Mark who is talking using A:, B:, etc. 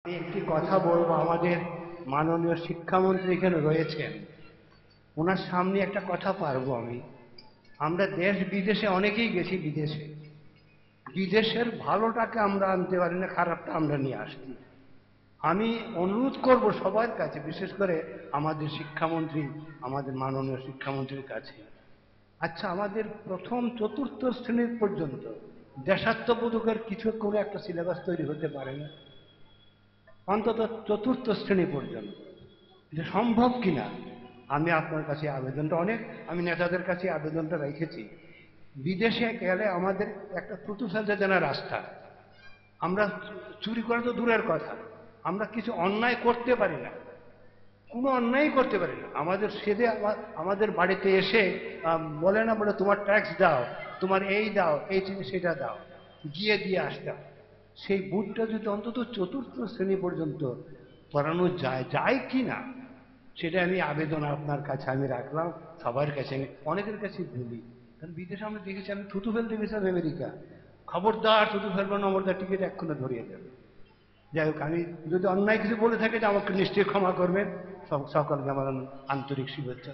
A: আমি একটি কথা বলবো, আমাদের মাননীয় শিক্ষামন্ত্রী এখানে রয়েছেন, ওনার সামনে একটা কথা পারবো আমি। আমরা দেশ বিদেশে অনেকেই গেছি, বিদেশের ভালোটাকে আমরা আনতে পারি না, খারাপটা আমরা নিয়ে আসছি। আমি অনুরোধ করব সবার কাছে, বিশেষ করে আমাদের শিক্ষামন্ত্রী, আমাদের মাননীয় শিক্ষামন্ত্রীর কাছে, আচ্ছা আমাদের প্রথম চতুর্থ শ্রেণীর পর্যন্ত দেশাত্মবোধকের কিছু করে একটা সিলেবাস তৈরি হতে পারে না? অন্তত চতুর্থ শ্রেণী পর্যন্ত এটা সম্ভব কিনা আমি আপনার কাছে আবেদনটা আমি নেতাদের কাছে আবেদনটা রেখেছি। বিদেশে গেলে আমাদের একটা থুতু ফেলতে দেনা রাস্তা, আমরা চুরি করা তো দূরের কথা, আমরা কিছু অন্যায় করতে পারি না, কোনো অন্যায় করতে পারি না। আমাদের সেদে আমাদের বাড়িতে এসে বলে না, বলে তোমার ট্যাক্স দাও, তোমার এই দাও, এই সেটা দাও, গিয়ে দিয়ে আসতে হয়। সেই বুথটা যদি অন্তত চতুর্থ শ্রেণী পর্যন্ত পড়ানো যায় কি না, সেটা আমি আবেদন আপনার কাছে আমি রাখলাম, সবার কাছে। আমি অনেকের কাছে বলি, কারণ বিদেশে আমরা দেখেছি, আমি থুতু ফেলতে গেছিলাম আমেরিকা, খবরদার থুতু ফেলবো না, নম্বরদার টিকিট এক্ষুনি ধরিয়ে দেবে। যাই হোক, আমি যদি অন্যায় কিছু বলে থাকি, আমাকে নিশ্চয়ই ক্ষমা করবেন। সকলকে আমার আন্তরিক শুভেচ্ছা।